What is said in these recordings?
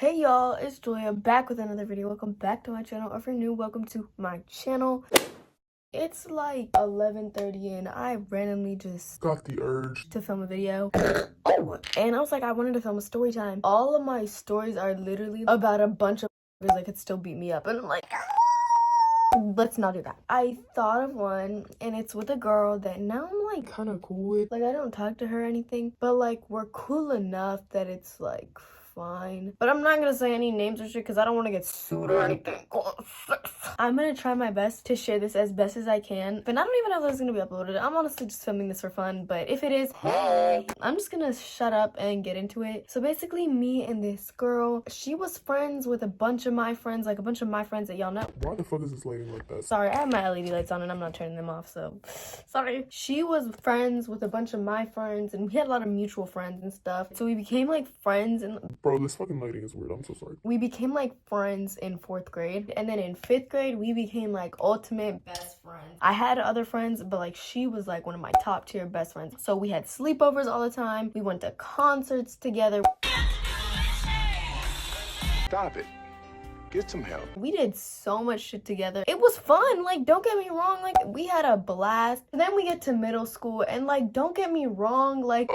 Hey y'all, it's Julia back with another video. Welcome back to my channel. If you're new, welcome to my channel. It's like 11:30 and I randomly just got the urge to film a video. And I was like, I wanted to film a story time. All of my stories are literally about a bunch of that could still beat me up. And I'm like, let's not do that. I thought of one and it's with a girl that now I'm like kind of cool with. Like I don't talk to her or anything, but like we're cool enough that it's like fine. But I'm not gonna say any names or shit because I don't want to get sued or anything. I'm gonna try my best to share this as best as I can, but I don't even know if this is gonna be uploaded. I'm honestly just filming this for fun, but if it is, hey, I'm just gonna shut up and get into it. So basically me and this girl, she was friends with a bunch of my friends, like a bunch of my friends that y'all know. Why the fuck is this lighting like that? Sorry, I have my LED lights on and I'm not turning them off, so sorry. She was friends with a bunch of my friends and we had a lot of mutual friends and stuff. So we became like friends and bro, this fucking lighting is weird. I'm so sorry. We became like friends in 4th grade, and then in 5th grade we became like ultimate best friends. I had other friends, but like she was like one of my top tier best friends. So we had sleepovers all the time. We went to concerts together. Stop it. Get some help. We did so much shit together. It was fun. Like, don't get me wrong. Like, we had a blast. And then we get to middle school and like, don't get me wrong. Like,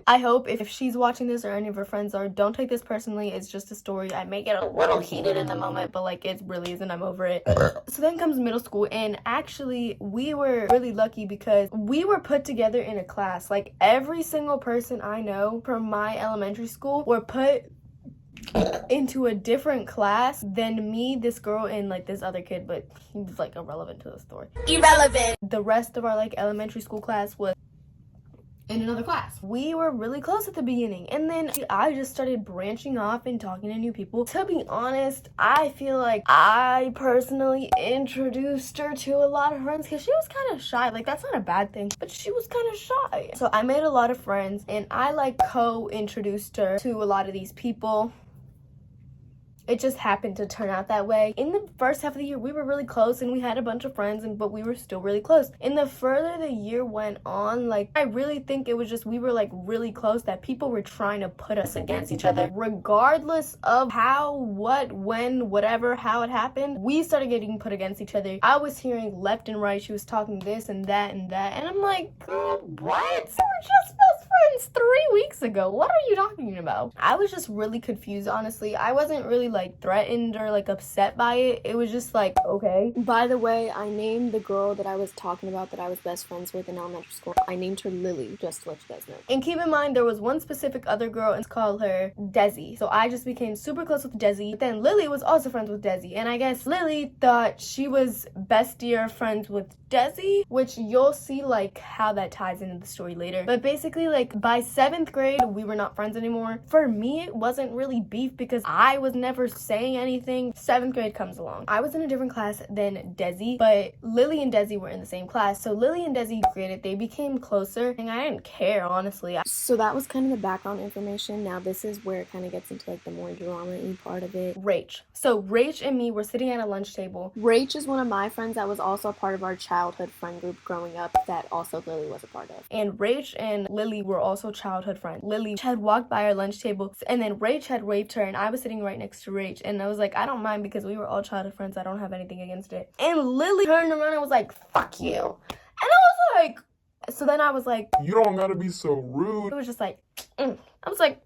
I hope if she's watching this or any of her friends are, don't take this personally. It's just a story. I may get a little heated in the moment, but like, it really isn't. I'm over it. So then comes middle school, and actually we were really lucky because we were put together in a class. Like, every single person I know from my elementary school were put into a different class than me, this girl, and like this other kid, but he was like irrelevant to the story. Irrelevant. The rest of our like elementary school class was in another class. We were really close at the beginning, and then I just started branching off and talking to new people. To be honest, I feel like I personally introduced her to a lot of friends because she was kind of shy. Like, that's not a bad thing, but she was kind of shy. So I made a lot of friends, and I like co-introduced her to a lot of these people. It just happened to turn out that way. In the first half of the year, we were really close and we had a bunch of friends, but we were still really close. And the further the year went on, like, I really think it was just we were like really close that people were trying to put us against each other. Regardless of how, what, when, whatever, how it happened, we started getting put against each other. I was hearing left and right. She was talking this and that and that. And I'm like, what? We were just best friends 3 weeks ago. What are you talking about? I was just really confused, honestly. I wasn't really like threatened or like upset by it. It was just like, okay. By the way, I named the girl that I was talking about that I was best friends with in elementary school, I named her Lily, just to let you guys know. And keep in mind, there was one specific other girl, and called her Desi. So I just became super close with Desi. But then Lily was also friends with Desi, and I guess Lily thought she was bestier friends with Desi, which you'll see like how that ties into the story later. But basically, like, by 7th grade we were not friends anymore. For me, it wasn't really beef because I was never saying anything. 7th grade comes along. I was in a different class than Desi, but Lily and Desi were in the same class. So Lily and Desi graded, they became closer, and I didn't care, honestly. So that was kind of the background information. Now this is where it kind of gets into like the more drama-y part of it. Rach. So Rach and me were sitting at a lunch table. Rach is one of my friends that was also a part of our childhood friend group growing up that also Lily was a part of. And Rach and Lily were also childhood friends. Lily had walked by our lunch table, and then Rach had waved her, and I was sitting right next to Rach, and I was like, I don't mind because we were all childhood friends. I don't have anything against it. And Lily turned around and was like, fuck you. And I was like, so then I was like, you don't gotta be so rude. It was just like, I was like,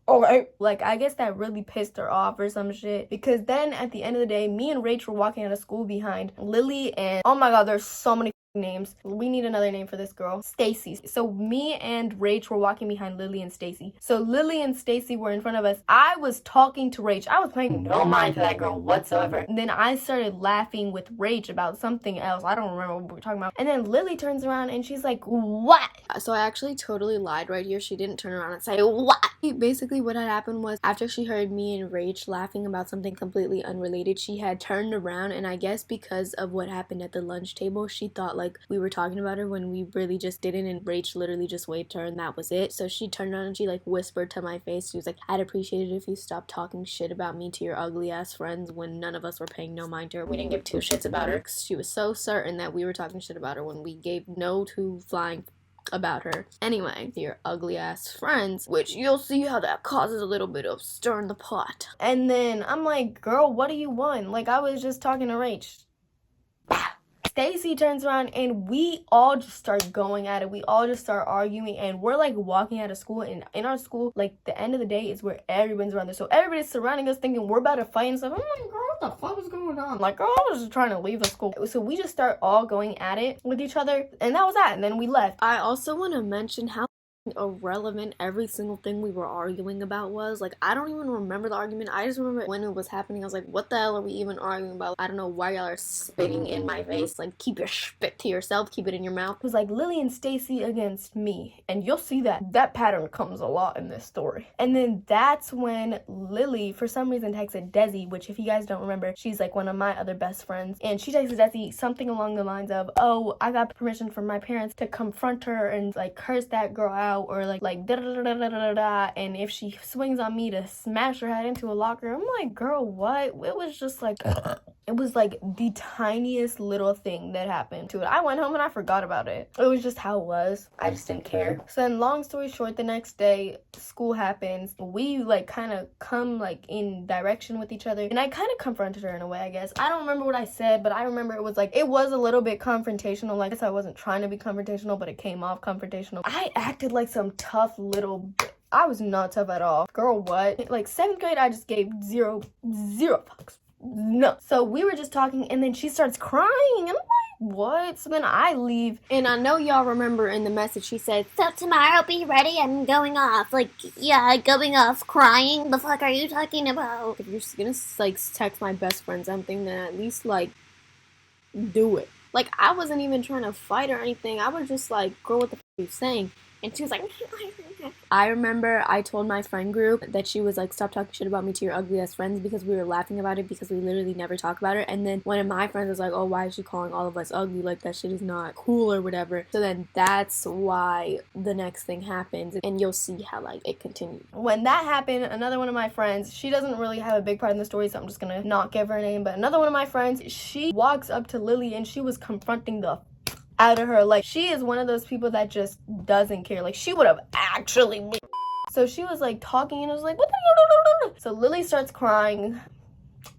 okay. Like, I guess that really pissed her off or some shit, because then at the end of the day, me and Rach were walking out of school behind Lily, and oh my god, there's so many names. We need another name for this girl. Stacy. So me and Rach were walking behind Lily and Stacy. So Lily and Stacy were in front of us. I was talking to Rach. I was paying no mind to that girl whatsoever. And then I started laughing with Rach about something else. I don't remember what we were talking about. And then Lily turns around and she's like, what? So I actually totally lied right here. She didn't turn around and say, what? Basically what had happened was, after she heard me and Rach laughing about something completely unrelated, she had turned around, and I guess because of what happened at the lunch table, she thought like we were talking about her when we really just didn't, and Rach literally just waved her and that was it. So she turned around and she like whispered to my face. She was like, I'd appreciate it if you stopped talking shit about me to your ugly ass friends, when none of us were paying no mind to her. We didn't give two shits about her. She was so certain that we were talking shit about her when we gave no two flying about her. Anyway, your ugly ass friends, which you'll see how that causes a little bit of stir in the pot. And then I'm like, girl, what do you want? Like, I was just talking to Rach. Stacy turns around and we all just start going at it. We all just start arguing and we're like walking out of school, and in our school, like the end of the day is where everyone's around there. So everybody's surrounding us thinking we're about to fight and stuff. I'm like, girl, what the fuck is going on? Like, girl, I was just trying to leave the school. So we just start all going at it with each other, and that was that. And then we left. I also want to mention how irrelevant every single thing we were arguing about was. Like, I don't even remember the argument. I just remember when it was happening, I was like, what the hell are we even arguing about? I don't know why y'all are spitting in my face. Like, keep your spit to yourself, keep it in your mouth. It was like Lily and Stacy against me, and you'll see that pattern comes a lot in this story. And then that's when Lily for some reason texted Desi, which if you guys don't remember, she's like one of my other best friends, and she texted Desi something along the lines of, oh, I got permission from my parents to confront her and like curse that girl out, or like da da da da da da da, and if she swings on me to smash her head into a locker. I'm like, girl, what? It was just like it was like the tiniest little thing that happened to it. I went home and I forgot about it. It was just how it was. I just didn't care. So then, long story short, the next day school happens. We like kind of come like in direction with each other, and I kind of confronted her in a way, I guess. I don't remember what I said, but I remember it was like, it was a little bit confrontational. Like, I guess I wasn't trying to be confrontational, but it came off confrontational. I acted like some tough little I was not tough at all. Girl, what? Like 7th grade, I just gave zero fucks. No. So we were just talking, and then she starts crying, and I'm like, what? So then I leave, and I know y'all remember in the message she said, so tomorrow be ready, I'm going off. Like, yeah, going off crying? The fuck are you talking about? If you're just gonna like text my best friend something, then at least like do it. Like, I wasn't even trying to fight or anything. I was just like, girl, what the fuck are you saying? And she was like, I remember I told my friend group that she was like, stop talking shit about me to your ugly ass friends, because we were laughing about it because we literally never talk about it. And then one of my friends was like, oh, why is she calling all of us ugly? Like, that shit is not cool or whatever. So then that's why the next thing happens, and you'll see how like it continued. When that happened, another one of my friends, she doesn't really have a big part in the story, so I'm just gonna not give her a name, but another one of my friends, she walks up to Lily and she was confronting the out of her. Like, she is one of those people that just doesn't care. Like, she would have actually so she was like talking, and it was like, what the. So Lily starts crying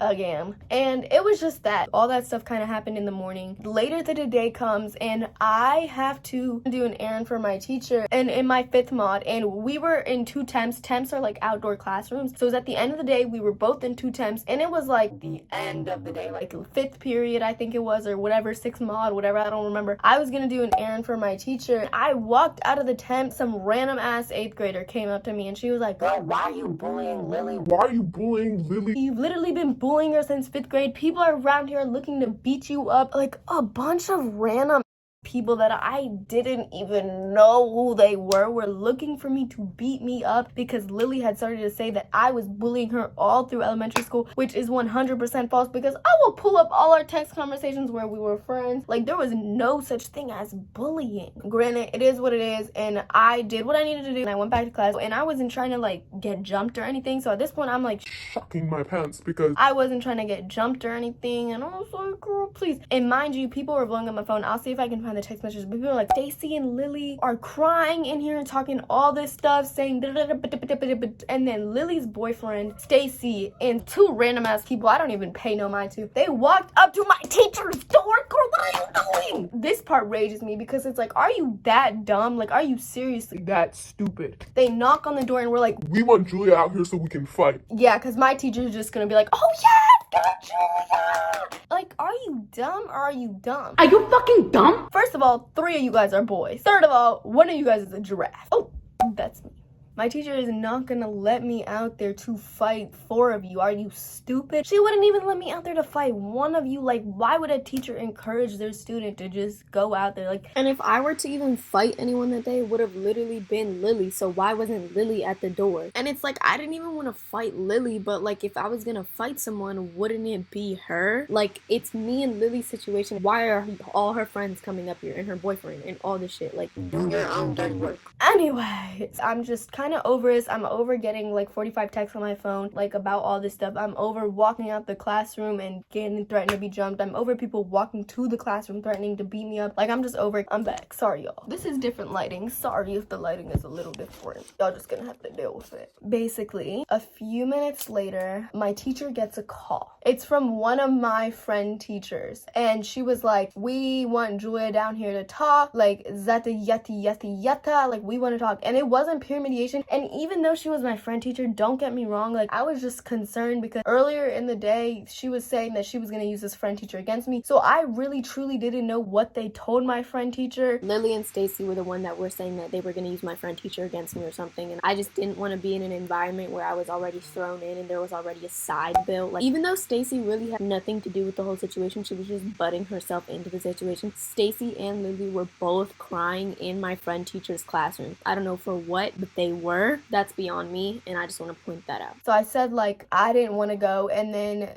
again, and it was just that all that stuff kind of happened in the morning. Later the day comes, and I have to do an errand for my teacher, and in my 5th mod, and we were in 2 temps. Temps are like outdoor classrooms, so it was at the end of the day, we were both in 2 temps, and it was like the end of the day, like 5th period I think it was, or whatever, 6th mod, whatever, I don't remember. I was gonna do an errand for my teacher. I walked out of the temp, some random ass 8th grader came up to me, and she was like, girl, why are you bullying Lily? Why are you bullying Lily? You've literally been bullying her since 5th grade. People are around here looking to beat you up. Like, a bunch of random people that I didn't even know who they were looking for me to beat me up because Lily had started to say that I was bullying her all through elementary school, which is 100% false, because I will pull up all our text conversations where we were friends. Like, there was no such thing as bullying. Granted, it is what it is, and I did what I needed to do, and I went back to class, and I wasn't trying to like get jumped or anything. So at this point, I'm like shocking my pants because I wasn't trying to get jumped or anything, and I was like, girl, please. And mind you, people were blowing up my phone. I'll see if I can find the text messages, but people are like, Stacy and Lily are crying in here and talking all this stuff, saying and then Lily's boyfriend, Stacy, and 2 random ass people I don't even pay no mind to, they walked up to my teacher's door. Girl, what are you doing? This part rages me because it's like, are you that dumb? Like, are you seriously that stupid? They knock on the door and we're like, we want Julia out here so we can fight. Yeah, because my teacher's just gonna be like, oh yeah, get Julia. Like, are you dumb or are you dumb? Are you fucking dumb? First of all, 3 of you guys are boys. Third of all, one of you guys is a giraffe. Oh, that's me. My teacher is not gonna let me out there to fight 4 of you. Are you stupid? She wouldn't even let me out there to fight 1 of you. Like, why would a teacher encourage their student to just go out there? Like, and if I were to even fight anyone that day, it would have literally been Lily. So why wasn't Lily at the door? And it's like, I didn't even want to fight Lily, but like, if I was gonna fight someone, wouldn't it be her? Like, it's me and Lily's situation. Why are all her friends coming up here and her boyfriend and all this shit? Like, do your own dirty work. Anyway, I'm just kind kind of over this. I'm over getting like 45 texts on my phone, like about all this stuff. I'm over walking out the classroom and getting threatened to be jumped. I'm over people walking to the classroom threatening to beat me up. Like, I'm just over it. I'm back. Sorry, y'all. This is different lighting. Sorry if the lighting is a little different. Y'all just gonna have to deal with it. Basically, a few minutes later, my teacher gets a call. It's from one of my friend teachers. And she was like, we want Julia down here to talk. Like, zata yati yati yata. Like, we want to talk. And it wasn't peer mediation. And even though she was my friend teacher, don't get me wrong, like, I was just concerned because earlier in the day, she was saying that she was going to use this friend teacher against me. So I really truly didn't know what they told my friend teacher. Lily and Stacy were the one that were saying that they were going to use my friend teacher against me or something, and I just didn't want to be in an environment where I was already thrown in and there was already a side bill. Like, even though Stacy really had nothing to do with the whole situation, she was just butting herself into the situation. Stacy and Lily were both crying in my friend teacher's classroom. I don't know for what, but they were. That's beyond me, and I just want to point that out. So I said, like, I didn't want to go, and then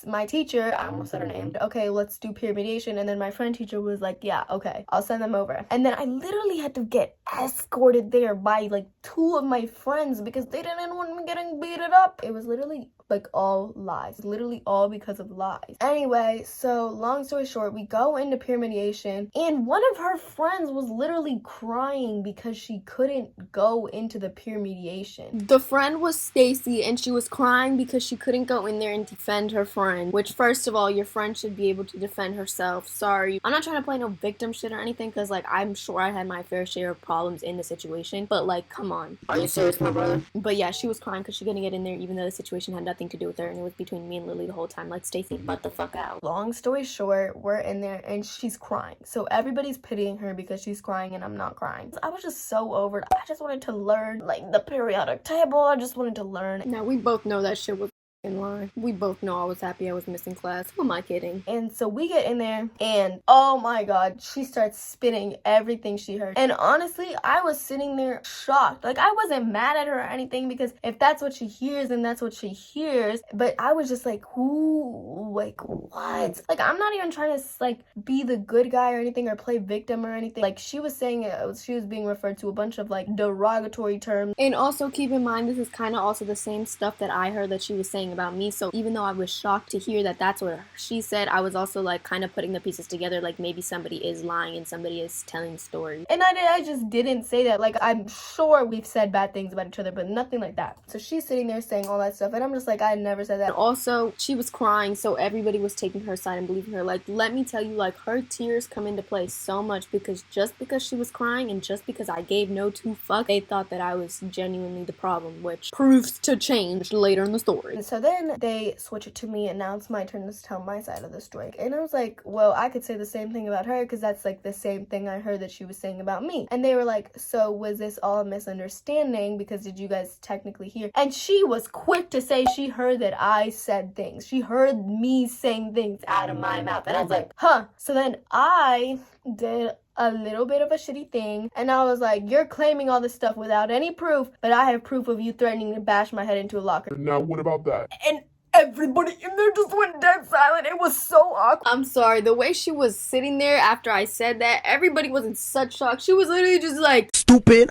my teacher, I almost said her name, okay, let's do peer mediation. And then my friend teacher was like, yeah, okay, I'll send them over. And then I literally had to get escorted there by like 2 of my friends because they didn't want me getting beaten up. It was literally like all lies, literally all because of lies. Anyway, so long story short, we go into peer mediation, and one of her friends was literally crying because she couldn't go into the peer mediation. The friend was Stacy, and she was crying because she couldn't go in there and defend her friend, which, first of all, your friend should be able to defend herself. Sorry, I'm not trying to play no victim shit or anything, because like, I'm sure I had my fair share of problems in the situation, but like, come on. Are you serious, my brother? But yeah, she was crying because she couldn't get in there, even though the situation had nothing to do with her, and it was between me and Lily the whole time. Like, Stacy, butt the fuck out. Long story short, we're in there and she's crying. So everybody's pitying her because she's crying and I'm not crying. I was just so over it. I just wanted to learn like the periodic table. I just wanted to learn. Now, we both know that shit was in line. We both know I was happy I was missing class. Who am I kidding? And so we get in there and oh my god, she starts spitting everything she heard. And honestly, I was sitting there shocked. Like, I wasn't mad at her or anything because if that's what she hears, then that's what she hears. But I was just like, who, like, what? Like, I'm not even trying to like be the good guy or anything or play victim or anything. Like, she was saying she was being referred to a bunch of like derogatory terms. And also keep in mind, this is kind of also the same stuff that I heard that she was saying about me. So even though I was shocked to hear that that's what she said, I was also like kind of putting the pieces together, like maybe somebody is lying and somebody is telling stories. And I just didn't say that. Like, I'm sure we've said bad things about each other, but nothing like that. So she's sitting there saying all that stuff and I'm just like, I never said that. And also, she was crying, so everybody was taking her side and believing her. Like, let me tell you, like, her tears come into play so much because just because she was crying and just because I gave no 2 fucks, they thought that I was genuinely the problem, which proves to change later in the story. And so then they switch it to me and now it's my turn to tell my side of the story. And I was like, well, I could say the same thing about her because that's like the same thing I heard that she was saying about me. And they were like, so was this all a misunderstanding because did you guys technically hear? And she was quick to say she heard that I said things. She heard me saying things out of my mouth. And I was like, huh. So then I did a little bit of a shitty thing and I was like, you're claiming all this stuff without any proof, but I have proof of you threatening to bash my head into a locker. Now, what about that? And everybody in there just went dead silent. It was so awkward. I'm sorry, the way she was sitting there after I said that, everybody was in such shock. She was literally just like, Stupid.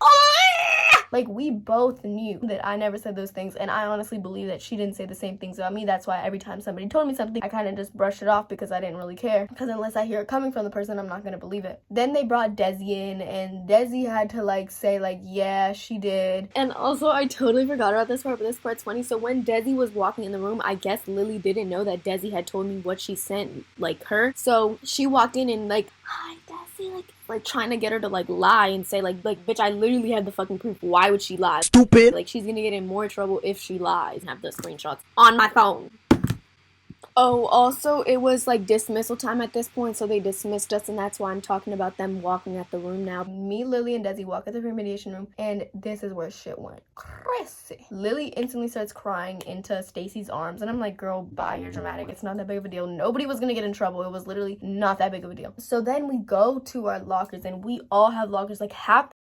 Like, we both knew that I never said those things, and I honestly believe that she didn't say the same things about me. That's why every time somebody told me something, I kind of just brushed it off because I didn't really care. Because unless I hear it coming from the person, I'm not going to believe it. Then they brought Desi in, and Desi had to, like, say, like, yeah, she did. And also, I totally forgot about this part, but this part's funny. So when Desi was walking in the room, I guess Lily didn't know that Desi had told me what she sent, like, her. So she walked in and, like, hi, Desi, like trying to get her to like lie and say like bitch, I literally have the fucking proof. Why would she lie? Stupid. Like, she's gonna get in more trouble if she lies. I have the screenshots on my phone. Oh, also, it was like dismissal time at this point, so they dismissed us, and that's why I'm talking about them walking at the room now. Me, Lily, and Desi walk at the remediation room, and this is where shit went crazy. Lily instantly starts crying into Stacy's arms, and I'm like, girl, bye, you're dramatic. It's not that big of a deal. Nobody was gonna get in trouble. It was literally not that big of a deal. So then we go to our lockers, and we all have lockers. Like, half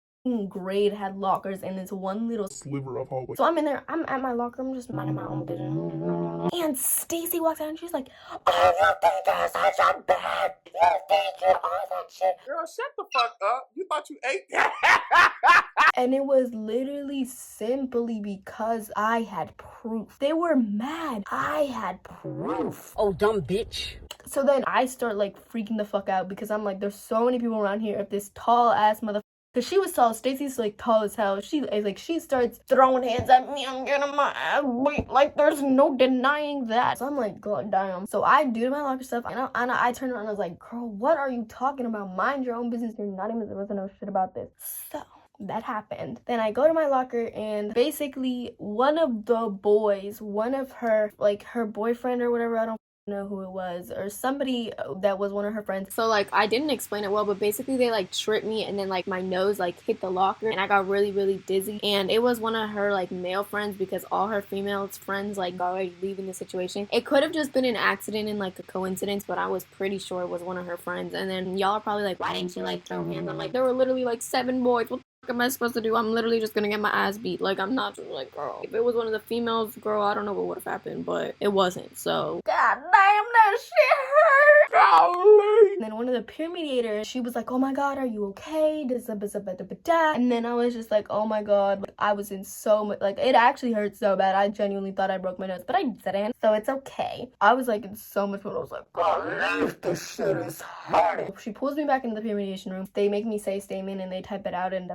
grade had lockers in this one little Sliver of hallway. So I'm in there, I'm at my locker, I'm just minding my own business. And Stacy walks out and she's like, oh, you think you're such a bitch? You think you're all that shit? Girl, shut the fuck up. You thought you ate that? And it was literally simply because I had proof. They were mad. I had proof. Oh, dumb bitch. So then I start like freaking the fuck out because I'm like, there's so many people around here. If this tall ass motherfucker, because she was tall, Stacy's like tall as hell. She starts throwing hands at me. I'm getting my ass beat. Like there's no denying that. So I'm like, god damn. So I do my locker stuff, and I turned around and I was like, girl, what are you talking about? Mind your own business. You're not even supposed to know shit about this. So that happened. Then I go to my locker, and basically one of the boys, one of her, like her boyfriend or whatever, I don't know who it was, or somebody that was one of her friends. So like I didn't explain it well, but basically they like tripped me, and then like my nose like hit the locker and I got really dizzy. And it was one of her like male friends, because all her female friends like already leaving the situation. It could have just been an accident and like a coincidence, but I was pretty sure it was one of her friends. And then y'all are probably like, why didn't you like throw hands? I'm like, there were literally like 7 boys. What am I supposed to do? I'm literally just gonna get my ass beat. Like, I'm not just like, girl, if it was one of the females, girl, I don't know what would have happened, but it wasn't. So god damn, that shit hurt. Golly. And then one of the peer mediators, she was like, oh my god, are you okay? And then I was just like, oh my god, like, I was in so much, like, it actually hurt so bad. I genuinely thought I broke my nose, but I didn't, so it's okay. I was like in so much pain. I was like, god, this shit is hard. She pulls me back into the peer mediation room. They make me say statement and they type it out, and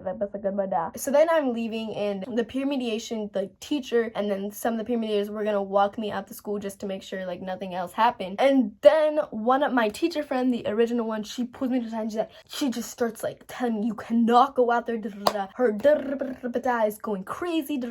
so then I'm leaving, and the peer mediation, the teacher, and then some of the peer mediators were gonna walk me out the school just to make sure like nothing else happened. And then one of my teacher friend, the original one, she pulls me to the side and she just starts like telling me, you cannot go out there. Her is going crazy.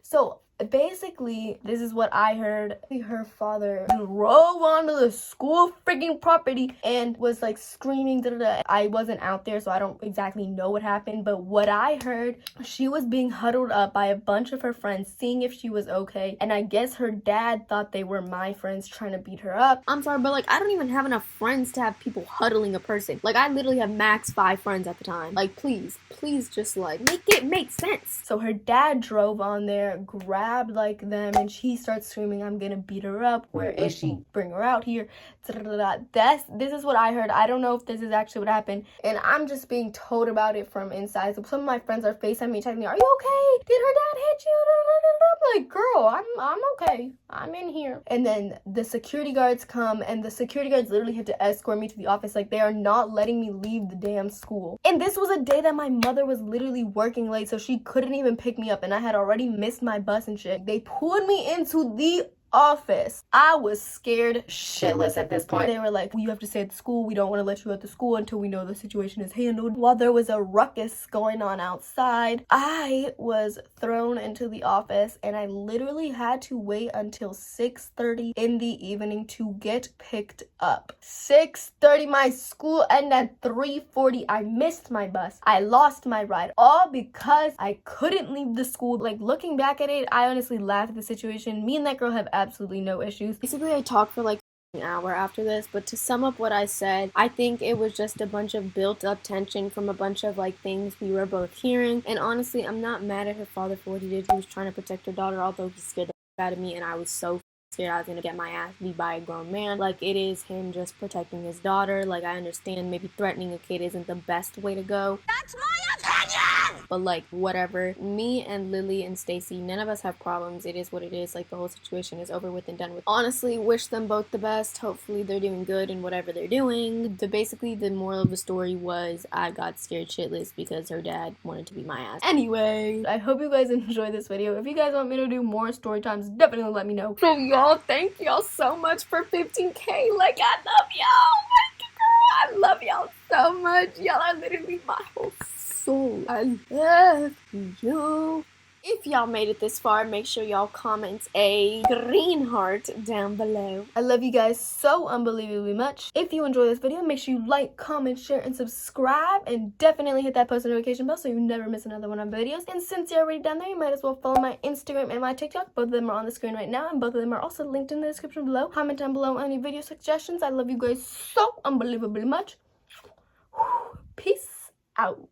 So basically, this is what I heard. Her father drove onto the school freaking property and was like screaming. I wasn't out there, so I don't exactly know what happened, but what I heard, she was being huddled up by a bunch of her friends, seeing if she was okay. And I guess her dad thought they were my friends trying to beat her up. I'm sorry, but like I don't even have enough friends to have people huddling a person. Like I literally have max 5 friends at the time. Like please just like make it make sense. So her dad drove on there, grabbed like them, and she starts screaming, I'm gonna beat her up. Where is she? Bring her out here. This is what I heard. I don't know if this is actually what happened, and I'm just being told about it from inside. So some of my friends are FaceTiming me, checking me, are you okay? Did her dad hit you? I'm like, girl, I'm okay. I'm in here. And then the security guards come, and the security guards literally had to escort me to the office. Like, they are not letting me leave the damn school. And this was a day that my mother was literally working late, so she couldn't even pick me up, and I had already missed my bus and shit. They pulled me into the office. I was scared shitless at this point. They were like, well, you have to stay at the school. We don't want to let you at the school until we know the situation is handled. While there was a ruckus going on outside, I was thrown into the office, and I literally had to wait until 6:30 in the evening to get picked up. 6:30, my school ended at 3:40. I missed my bus. I lost my ride, all because I couldn't leave the school. Like, looking back at it, I honestly laughed at the situation. Me and that girl have absolutely no issues. Basically, I talked for like an hour after this, but to sum up what I said, I think it was just a bunch of built up tension from a bunch of like things we were both hearing. And honestly, I'm not mad at her father for what he did. He was trying to protect her daughter, although he scared the fuck out of me, and I was so scared I was gonna get my ass beat by a grown man. Like, it is him just protecting his daughter. Like, I understand maybe threatening a kid isn't the best way to go. That's my opinion! But like, whatever. Me and Lily and Stacy, none of us have problems. It is what it is. Like, the whole situation is over with and done with. Honestly, wish them both the best. Hopefully they're doing good in whatever they're doing. Basically, the moral of the story was I got scared shitless because her dad wanted to beat my ass. Anyway, I hope you guys enjoyed this video. If you guys want me to do more story times, definitely let me know. So y'all, thank y'all so much for 15K. Like, I love y'all. Like, girl, I love y'all so much. Y'all are literally my whole soul. I love you. If y'all made it this far, make sure y'all comment a green heart down below. I love you guys so unbelievably much. If you enjoyed this video, make sure you like, comment, share, and subscribe. And definitely hit that post notification bell so you never miss another one of my videos. And since you're already down there, you might as well follow my Instagram and my TikTok. Both of them are on the screen right now, and both of them are also linked in the description below. Comment down below any video suggestions. I love you guys so unbelievably much. Peace out.